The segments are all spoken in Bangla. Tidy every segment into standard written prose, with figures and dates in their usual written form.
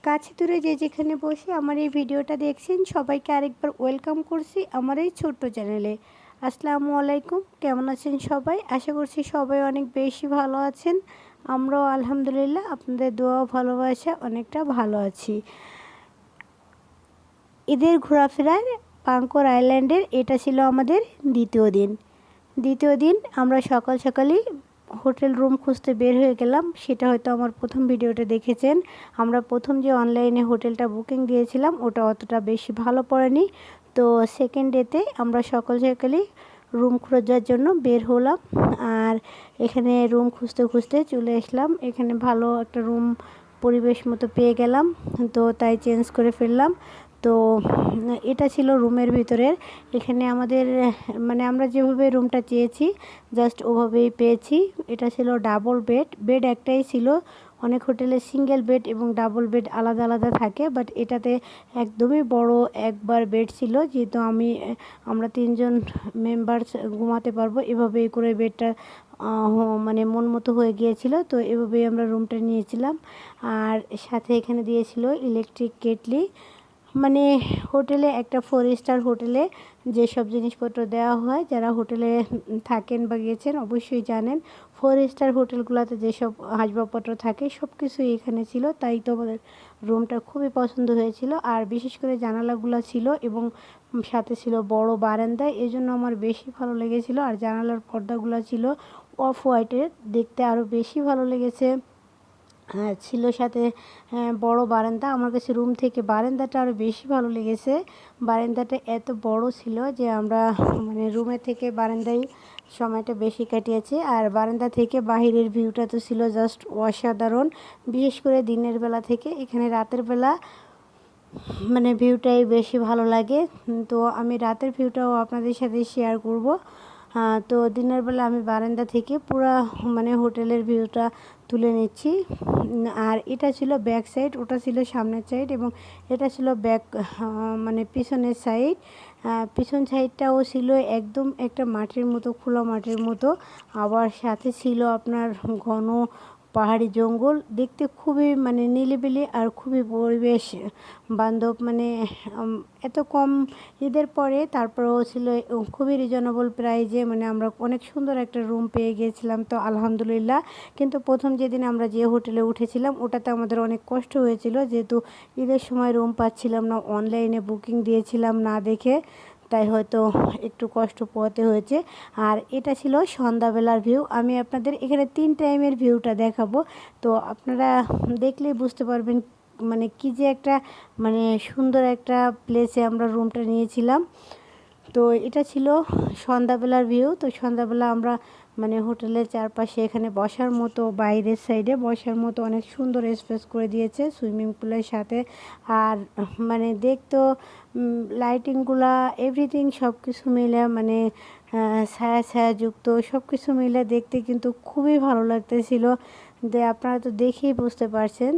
কাছে দূরে যে যেখানে বসে আমার এই ভিডিওটা দেখছেন সবাইকে আরেকবার ওয়েলকাম করছি আমার এই ছোট্ট চ্যানেলে। আসসালামু আলাইকুম, কেমন আছেন সবাই? আশা করছি সবাই অনেক বেশি ভালো আছেন। আমরাও আলহামদুলিল্লাহ আপনাদের দোয়া ভালোবাসা অনেকটা ভালো আছি। ঈদের ঘোরাফেরার পাঙ্কর আইল্যান্ডের এটা ছিল আমাদের দ্বিতীয় দিন আমরা সকাল সকালই হোটেল রুম খুঁজতে বের হয়ে গেলাম। সেটা হয়তো আমার প্রথম ভিডিওতে দেখেছেন। আমরা প্রথম যে অনলাইনে হোটেলটা বুকিং দিয়েছিলাম ওটা অতটা বেশি ভালো পড়েনি। তো সেকেন্ড ডেতে আমরা সকাল সকালই রুম খোঁজার জন্য বের হলাম। আর এখানে রুম খুঁজতে খুঁজতে চলে আসলাম। এখানে ভালো একটা রুম পরিবেশ মতো পেয়ে গেলাম, তো তাই চেঞ্জ করে ফেললাম। তো এটা ছিল রুমের ভিতরের। এখানে আমাদের আমরা যেভাবে রুমটা চেয়েছি জাস্ট ওভাবেই পেয়েছি। এটা ছিল ডাবল বেড একটাই ছিল। অনেক হোটেলে সিঙ্গেল বেড এবং ডাবল বেড আলাদা আলাদা থাকে, বাট এটাতে একদমই বড় একবার বেড ছিল, যেহেতু আমরা 3জন মেম্বার্স ঘুমাতে পারবো এভাবেই করে বেডটা মন মতো হয়ে গিয়েছিল। তো এভাবেই আমরা রুমটা নিয়েছিলাম। আর সাথে এখানে দিয়েছিল ইলেকট্রিক কেটলি। হোটেলে একটা 4 স্টার হোটেলে যেসব জিনিসপত্র দেওয়া হয়, যারা হোটেলে থাকেন বা গেছেন অবশ্যই জানেন 4 স্টার হোটেলগুলোতে যেসব আসবাবপত্র থাকে সব কিছুই এখানে ছিল। তাই তো আমাদের রুমটা খুবই পছন্দ হয়েছিল। আর বিশেষ করে জানালাগুলো ছিল এবং সাথে ছিল বড় বারান্দা, এই জন্য আমার বেশি ভালো লেগেছিল। আর জানালার পর্দাগুলো ছিল অফ হোয়াইটের, দেখতে আরও বেশি ভালো লেগেছে। হ্যাঁ, ছিল সাথে বড় বারান্দা। আমার কাছে রুম থেকে বারান্দাটা আরও বেশি ভালো লেগেছে। বারান্দাটা এত বড় ছিল যে আমরা রুমে থেকে বারান্দায় সময়টা বেশি কাটিয়েছি। আর বারান্দা থেকে বাহিরের ভিউটা তো ছিল জাস্ট অসাধারণ। বিশেষ করে দিনের বেলা থেকে এখানে রাতের বেলা ভিউটাই বেশি ভালো লাগে। তো আমি রাতের ভিউটাও আপনাদের সাথে শেয়ার করব। তো দিনের বেলা আমি বারান্দা থেকে পুরো হোটেলের ভিউটা তুলে নিচ্ছি। আর এটা ছিল ব্যাক সাইড, ওটা ছিল সামনের সাইড এবং এটা ছিল ব্যাক পিছনের সাইড। পিছন সাইডটাও ছিল একদম একটা মাঠের মতো, খোলা মাঠের মতো। আবার সাথে ছিল আপনার ঘন পাহাড়ি জঙ্গল, দেখতে খুবই নিরিবিলি আর খুবই পরিবেশ বান্ধব। এত কম ঈদের পরে তারপরেও ছিল খুবই রিজনেবল প্রাইজে। আমরা অনেক সুন্দর একটা রুম পেয়ে গিয়েছিলাম, তো আলহামদুলিল্লাহ। কিন্তু প্রথম যেদিন আমরা যে হোটেলে উঠেছিলাম ওটাতে আমাদের অনেক কষ্ট হয়েছিল, যেহেতু ঈদের সময় রুম পাচ্ছিলাম না, অনলাইনে বুকিং দিয়েছিলাম না দেখে, তাই হয়তো একটু কষ্ট পোহাতে হয়েছে। আর এটা ছিল সন্ধ্যাবেলার ভিউ। আমি আপনাদের এখানে 3 টাইমের ভিউটা দেখাবো, তো আপনারা দেখলেই বুঝতে পারবেন কি যে একটা সুন্দর একটা প্লেসে আমরা রুমটা নিয়েছিলাম। তো এটা ছিল সন্ধ্যাবেলার ভিউ। তো সন্ধ্যাবেলা আমরা হোটেলের চারপাশে এখানে বসার মতো, বাইরের সাইডে বসার মতো অনেক সুন্দর স্পেস করে দিয়েছে সুইমিং পুলের সাথে। আর দেখতো লাইটিংগুলা এভরিথিং সব কিছু মিলে ছায়া ছায়াযুক্ত সব কিছু মিলে দেখতে কিন্তু খুবই ভালো লাগতেছিল। যে আপনারা তো দেখেই বুঝতে পারছেন।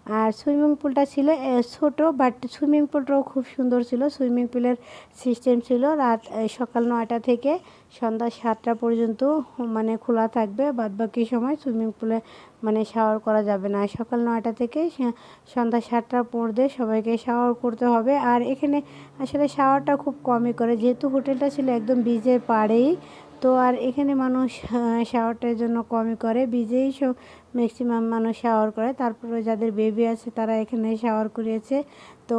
আর সুইমিং পুলটা ছিল ছোট, বাট সুইমিং পুলটাও খুব সুন্দর ছিল। সুইমিং পুলের সিস্টেম ছিল সকাল 9টা থেকে সন্ধ্যা 7টা পর্যন্ত খোলা থাকবে। বাদবাকি সময় সুইমিং পুলে শাওয়ার করা যাবে না। সকাল 9টা থেকে সন্ধ্যা 7টার মধ্যে সবাইকে শাওয়ার করতে হবে। আর এখানে আসলে শাওয়ারটা খুব কমই করে, যেহেতু হোটেলটা ছিল একদম বিচের পাড়েই। তো আর এখানে মানুষ শাওয়ারটার জন্য কমই করে, বিচেই ম্যাক্সিমাম মানুষ শাওয়ার করে। তারপরে যাদের বেবি আছে তারা এখানে শাওয়ার করিয়েছে। তো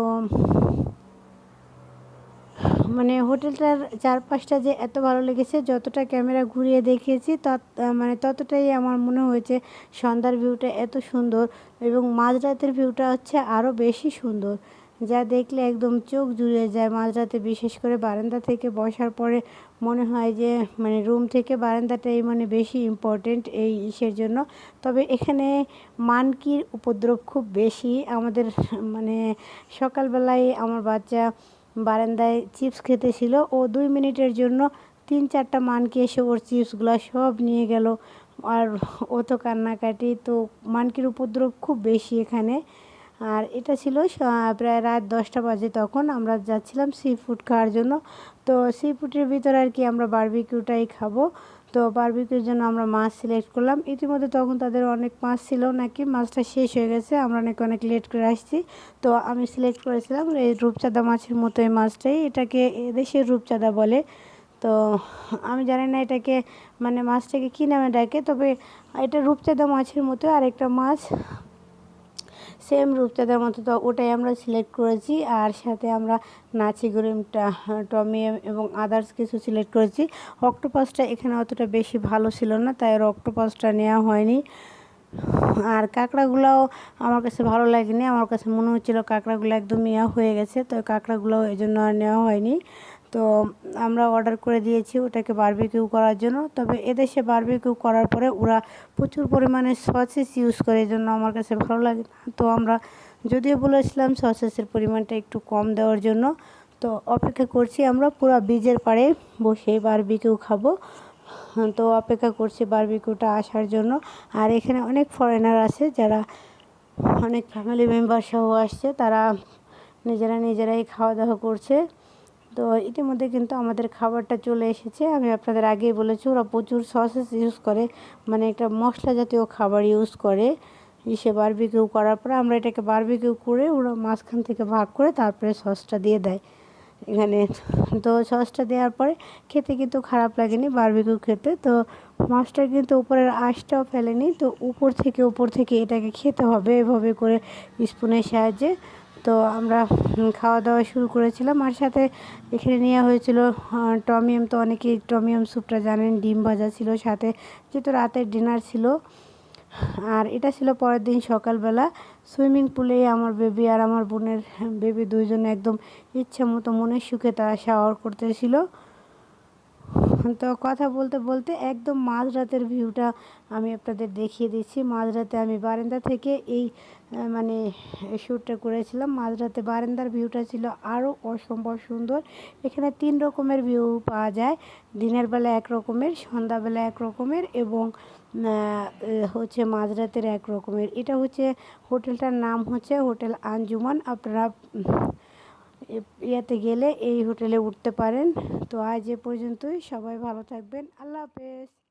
হোটেলটার চারপাশটা যে এত ভালো লেগেছে, যতটা ক্যামেরা ঘুরিয়ে দেখিয়েছি ততটাই আমার মনে হয়েছে সন্ধ্যার ভিউটা এত সুন্দর এবং মাঝরাতের ভিউটা হচ্ছে আরও বেশি সুন্দর, যা দেখলে একদম চোখ জুড়িয়ে যায়। মাঝরাতে বিশেষ করে বারান্দা থেকে বসার পরে মনে হয় যে রুম থেকে বারান্দাটাই বেশি ইম্পর্টেন্ট এই ইসের জন্য। তবে এখানে মানকির উপদ্রব খুব বেশি। আমাদের সকালবেলায় আমার বাচ্চা বারান্দায় চিপস খেতে ছিল, ও 2 মিনিটের জন্য 3-4টা মানকি এসে ওর চিপসগুলো সব নিয়ে গেল। আর ও তো কান্নাকাটি, তো মানকির উপদ্রব খুব বেশি এখানে। আর এটা ছিল প্রায় রাত 10টা বাজে, তখন আমরা যাচ্ছিলাম সি ফুড খাওয়ার জন্য। তো সি ফুডের ভিতরে আর কি আমরা বারবিকিউটাই খাবো। তো বারবিকিউর জন্য আমরা মাছ সিলেক্ট করলাম। ইতিমধ্যে তখন তাদের অনেক মাছ ছিল নাকি, মাছটা শেষ হয়ে গেছে, আমরা নাকি অনেক লেট করে আসছি। তো আমি সিলেক্ট করেছিলাম এই রূপচাঁদা মাছের মতো এই মাছটাই, এটাকে এদেশের রূপচাঁদা বলে। তো আমি জানি না এটাকে মানে মাছটাকে কী নামে ডাকে, তবে এটা রূপচাঁদা মাছের মতো আরেকটা মাছ সেম রূপচাঁদার মতো, তো ওটাই আমরা সিলেক্ট করেছি। আর সাথে আমরা নাচি গরিমটা টমিয়াম এবং আদার্স কিছু সিলেক্ট করেছি। অক্টোপাসটা এখানে অতটা বেশি ভালো ছিল না, তাই আর অক্টোপাসটা নেওয়া হয়নি। আর কাঁকড়াগুলোও আমার কাছে ভালো লাগেনি, আমার কাছে মনে হচ্ছিলো কাঁকড়াগুলো একদম ইয়া হয়ে গেছে, তো কাঁকড়াগুলো এই জন্য আর নেওয়া হয়নি। তো আমরা অর্ডার করে দিয়েছি ওটাকে বারবিকিউ করার জন্য। তবে এদেশে বারবিকিউ করার পরে ওরা প্রচুর পরিমাণে সসেস ইউজ করে, এই জন্য আমার কাছে ভালো লাগে না। তো আমরা যদিও বলেছিলাম সসেসের পরিমাণটা একটু কম দেওয়ার জন্য। তো অপেক্ষা করছি আমরা পুরো বীজের পাড়ে বসে বারবিকিউ খাবো। তো অপেক্ষা করছি বারবিকিউটা আসার জন্য। আর এখানে অনেক ফরেনার আছে যারা অনেক ফ্যামিলি মেম্বার সহ আসছে, তারা নিজেরাই খাওয়া দাওয়া করছে। তো ইতিমধ্যে কিন্তু আমাদের খাবারটা চলে এসেছে। আমি আপনাদের আগেই বলেছি ওরা প্রচুর সসেস ইউজ করে, মানে একটা মশলা জাতীয় খাবার ইউজ করে। ইসে বারবিকিউ করার পরে আমরা এটাকে বারবিকিউ করে ওরা মাঝখান থেকে ভাগ করে তারপরে সসটা দিয়ে দেয় এখানে। তো সসটা দেওয়ার পরে খেতে কিন্তু খারাপ লাগেনি বারবিকিউ খেতে। তো মাছটা কিন্তু উপরের আঁশটাও ফেলেনি, তো উপর থেকে এটাকে খেতে হবে এভাবে করে স্পুনের সাহায্যে। তো আমরা খাওয়া দাওয়া শুরু করেছিলাম। আর সাথে এখানে নেওয়া হয়েছিল টমিয়াম, তো অনেকেই টমিয়াম স্যুপটা জানেন, ডিম ভাজা ছিল সাথে, যেহেতু রাতের ডিনার ছিল। আর এটা ছিল পরের দিন সকালবেলা। সুইমিং পুলেই আমার বেবি আর আমার বোনের বেবি দুইজনে একদম ইচ্ছা মতো মনের সুখে তারা শাওয়ার করতেছিল। তো কথা বলতে বলতে একদম মাঝরাতের ভিউটা আমি আপনাদের দেখিয়ে দিচ্ছি। মাঝরাতে আমি বারান্দা থেকে এই মানে শ্যুটটা করেছিলাম। মাঝরাতে বারান্দার ভিউটা ছিল আরও অসম্ভব সুন্দর। এখানে 3 রকমের ভিউ পাওয়া যায়, দিনের বেলা এক রকমের, সন্ধ্যাবেলা এক রকমের এবং হচ্ছে মাঝরাতের এক রকমের। এটা হচ্ছে হোটেলটার নাম হচ্ছে হোটেল আঞ্জুমান। আপনারা ইয়াতে গেলে এই হোটেলে উঠতে পারেন। তো আজ এ পর্যন্তই, সবাই ভালো থাকবেন, আল্লাহ হাফেজ।